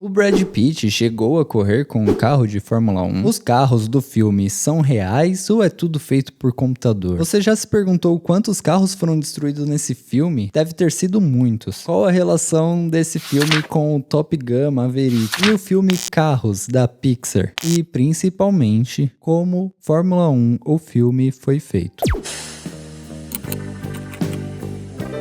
O Brad Pitt chegou a correr com um carro de Fórmula 1? Os carros do filme são reais ou é tudo feito por computador? Você já se perguntou quantos carros foram destruídos nesse filme? Deve ter sido muitos. Qual a relação desse filme com o Top Gun Maverick e o filme Carros da Pixar? E principalmente, como Fórmula 1 o filme foi feito.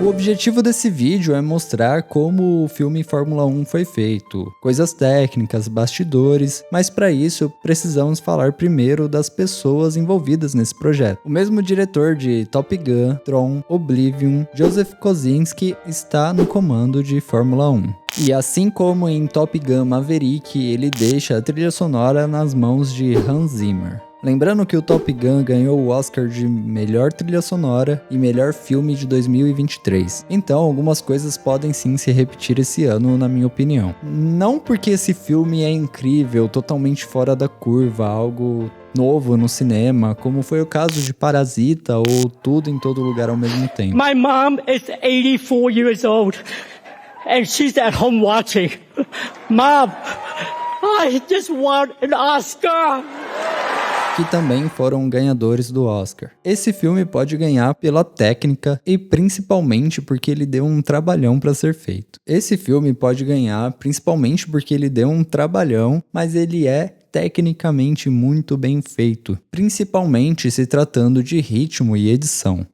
O objetivo desse vídeo é mostrar como o filme Fórmula 1 foi feito, coisas técnicas, bastidores, mas para isso precisamos falar primeiro das pessoas envolvidas nesse projeto. O mesmo diretor de Top Gun, Tron, Oblivion, Joseph Kosinski está no comando de Fórmula 1. E assim como em Top Gun Maverick, ele deixa a trilha sonora nas mãos de Hans Zimmer. Lembrando que o Top Gun ganhou o Oscar de melhor trilha sonora e melhor filme de 2023. Então, algumas coisas podem sim se repetir esse ano, na minha opinião. Não porque esse filme é incrível, totalmente fora da curva, algo novo no cinema, como foi o caso de Parasita ou Tudo em Todo Lugar ao Mesmo Tempo. My mom is 84 years old and she's at home watching. Mom, I just want an Oscar! Que também foram ganhadores do Oscar. Esse filme pode ganhar pela técnica e principalmente porque ele deu um trabalhão para ser feito. Esse filme pode ganhar principalmente porque ele deu um trabalhão, mas ele é tecnicamente muito bem feito, principalmente se tratando de ritmo e edição.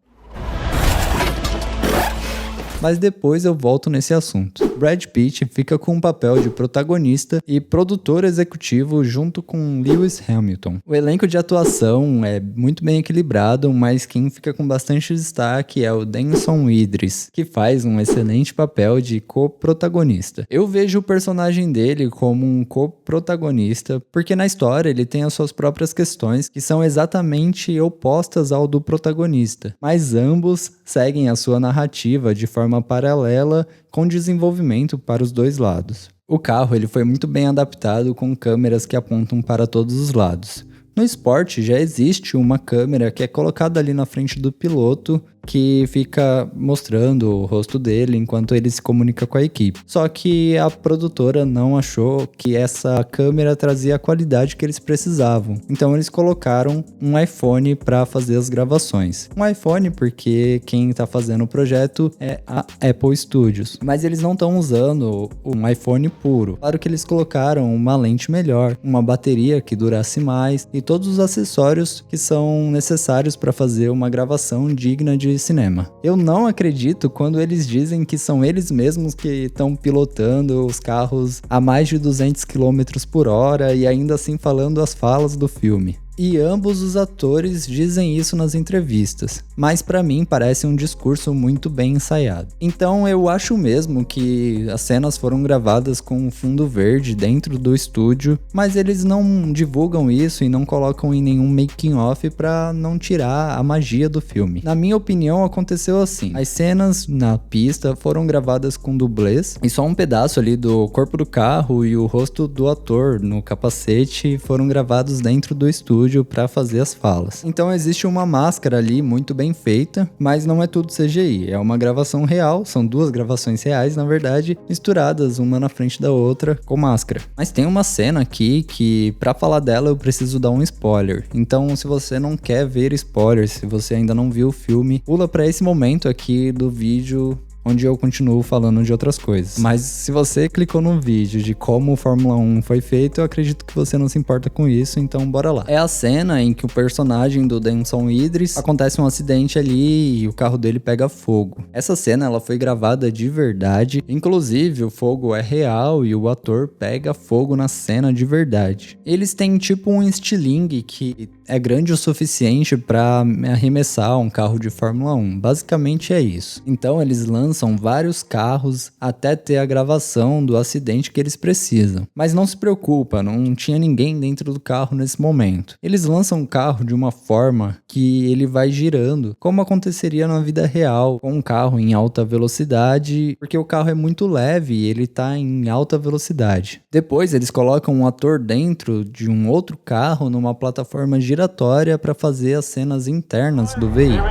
Mas depois eu volto nesse assunto. Brad Pitt fica com o papel de protagonista e produtor executivo junto com Lewis Hamilton. O elenco de atuação é muito bem equilibrado, mas quem fica com bastante destaque é o Denson Idris, que faz um excelente papel de co-protagonista. Eu vejo o personagem dele como um co-protagonista, porque na história ele tem as suas próprias questões que são exatamente opostas ao do protagonista, mas ambos seguem a sua narrativa de forma paralela com desenvolvimento para os dois lados. O carro ele foi muito bem adaptado com câmeras que apontam para todos os lados. No esporte já existe uma câmera que é colocada ali na frente do piloto que fica mostrando o rosto dele enquanto ele se comunica com a equipe. Só que a produtora não achou que essa câmera trazia a qualidade que eles precisavam. Então eles colocaram um iPhone para fazer as gravações. Um iPhone porque quem está fazendo o projeto é a Apple Studios. Mas eles não estão usando um iPhone puro. Claro que eles colocaram uma lente melhor, uma bateria que durasse mais e todos os acessórios que são necessários para fazer uma gravação digna de cinema. Eu não acredito quando eles dizem que são eles mesmos que estão pilotando os carros a mais de 200 km por hora e ainda assim falando as falas do filme. E ambos os atores dizem isso nas entrevistas, mas pra mim parece um discurso muito bem ensaiado. Então eu acho mesmo que as cenas foram gravadas com um fundo verde dentro do estúdio, mas eles não divulgam isso e não colocam em nenhum making off pra não tirar a magia do filme. Na minha opinião aconteceu assim, as cenas na pista foram gravadas com dublês e só um pedaço ali do corpo do carro e o rosto do ator no capacete foram gravados dentro do estúdio para fazer as falas. Então existe uma máscara ali muito bem feita, mas não é tudo CGI, é uma gravação real, são duas gravações reais na verdade, misturadas uma na frente da outra com máscara. Mas tem uma cena aqui que para falar dela eu preciso dar um spoiler, então se você não quer ver spoilers, se você ainda não viu o filme, pula para esse momento aqui do vídeo onde eu continuo falando de outras coisas. Mas se você clicou no vídeo de como o Fórmula 1 foi feito, eu acredito que você não se importa com isso, então bora lá. É a cena em que o personagem do Denson Idris acontece um acidente ali e o carro dele pega fogo. Essa cena ela foi gravada de verdade, inclusive o fogo é real e o ator pega fogo na cena de verdade. Eles têm tipo um estilingue que é grande o suficiente para arremessar um carro de Fórmula 1. Basicamente é isso. Então eles lançam vários carros até ter a gravação do acidente que eles precisam. Mas não se preocupa, não tinha ninguém dentro do carro nesse momento. Eles lançam o carro de uma forma que ele vai girando, como aconteceria na vida real, com um carro em alta velocidade, porque o carro é muito leve e ele está em alta velocidade. Depois eles colocam um ator dentro de um outro carro numa plataforma giratória para fazer as cenas internas do veículo.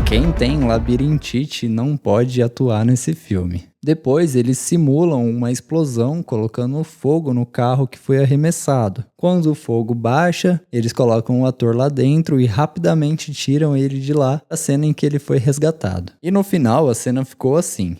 Quem tem labirintite não pode atuar nesse filme. Depois, eles simulam uma explosão colocando fogo no carro que foi arremessado. Quando o fogo baixa, eles colocam o ator lá dentro e rapidamente tiram ele de lá, a cena em que ele foi resgatado. E no final, a cena ficou assim.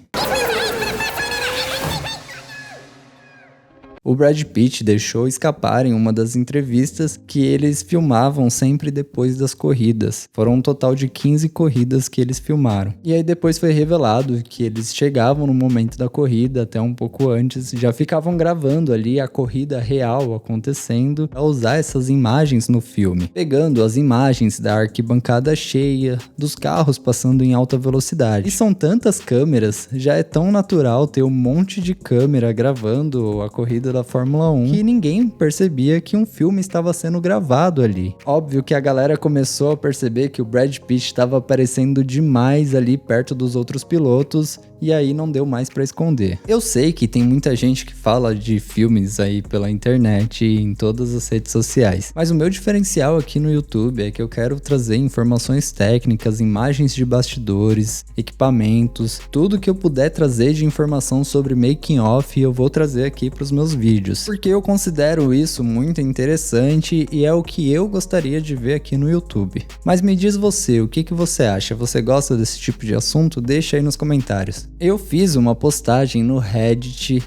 O Brad Pitt deixou escapar em uma das entrevistas que eles filmavam sempre depois das corridas. Foram um total de 15 corridas que eles filmaram. E aí depois foi revelado que eles chegavam no momento da corrida, até um pouco antes, já ficavam gravando ali a corrida real acontecendo, para usar essas imagens no filme. Pegando as imagens da arquibancada cheia, dos carros passando em alta velocidade. E são tantas câmeras, já é tão natural ter um monte de câmera gravando a corrida da Fórmula 1 que ninguém percebia que um filme estava sendo gravado ali. Óbvio que a galera começou a perceber que o Brad Pitt estava aparecendo demais ali perto dos outros pilotos e aí não deu mais pra esconder. Eu sei que tem muita gente que fala de filmes aí pela internet e em todas as redes sociais, mas o meu diferencial aqui no YouTube é que eu quero trazer informações técnicas, imagens de bastidores, equipamentos, tudo que eu puder trazer de informação sobre making off eu vou trazer aqui pros meus vídeos, porque eu considero isso muito interessante e é o que eu gostaria de ver aqui no YouTube. Mas me diz você, o que você acha? Você gosta desse tipo de assunto? Deixa aí nos comentários. Eu fiz uma postagem no Reddit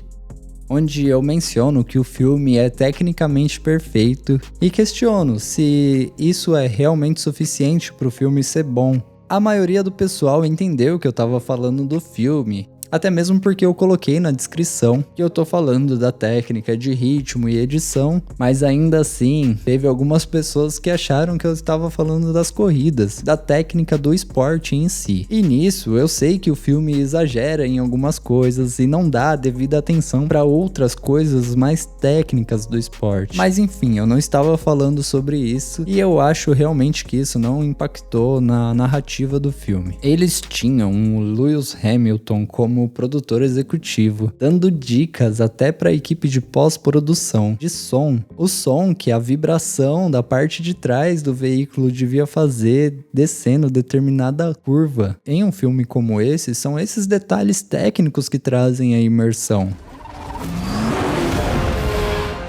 onde eu menciono que o filme é tecnicamente perfeito e questiono se isso é realmente suficiente para o filme ser bom. A maioria do pessoal entendeu que eu estava falando do filme, até mesmo porque eu coloquei na descrição que eu tô falando da técnica de ritmo e edição, mas ainda assim, teve algumas pessoas que acharam que eu estava falando das corridas, da técnica do esporte em si. E nisso, eu sei que o filme exagera em algumas coisas e não dá a devida atenção para outras coisas mais técnicas do esporte. Mas enfim, eu não estava falando sobre isso e eu acho realmente que isso não impactou na narrativa do filme. Eles tinham o Lewis Hamilton como produtor executivo, dando dicas até para a equipe de pós-produção de som. O som que a vibração da parte de trás do veículo devia fazer descendo determinada curva. Em um filme como esse, são esses detalhes técnicos que trazem a imersão.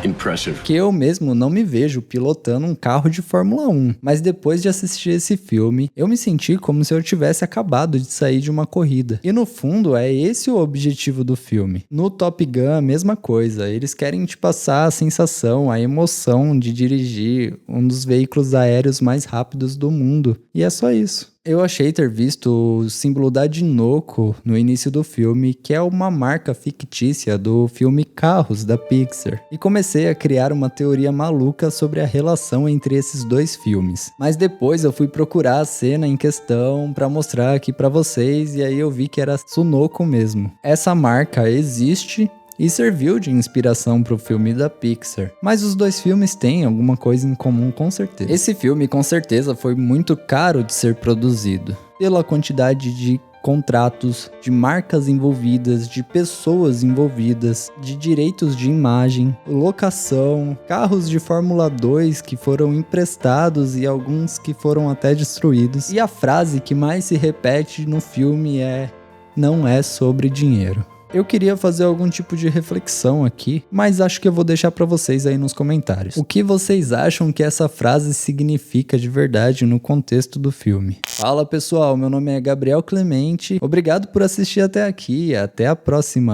Impressive. Que eu mesmo não me vejo pilotando um carro de Fórmula 1, mas depois de assistir esse filme, eu me senti como se eu tivesse acabado de sair de uma corrida. E no fundo, é esse o objetivo do filme. No Top Gun, a mesma coisa, eles querem te passar a sensação, a emoção de dirigir um dos veículos aéreos mais rápidos do mundo. E é só isso. Eu achei ter visto o símbolo da Dinoco no início do filme, que é uma marca fictícia do filme Carros da Pixar, e comecei a criar uma teoria maluca sobre a relação entre esses dois filmes. Mas depois eu fui procurar a cena em questão para mostrar aqui para vocês e aí eu vi que era Sunoco mesmo. Essa marca existe e serviu de inspiração para o filme da Pixar. Mas os dois filmes têm alguma coisa em comum com certeza. Esse filme com certeza foi muito caro de ser produzido, pela quantidade de contratos, de marcas envolvidas, de pessoas envolvidas, de direitos de imagem, locação, carros de Fórmula 2 que foram emprestados e alguns que foram até destruídos. E a frase que mais se repete no filme é: não é sobre dinheiro. Eu queria fazer algum tipo de reflexão aqui, mas acho que eu vou deixar pra vocês aí nos comentários. O que vocês acham que essa frase significa de verdade no contexto do filme? Fala pessoal, meu nome é Gabriel Clemente, obrigado por assistir até aqui e até a próxima.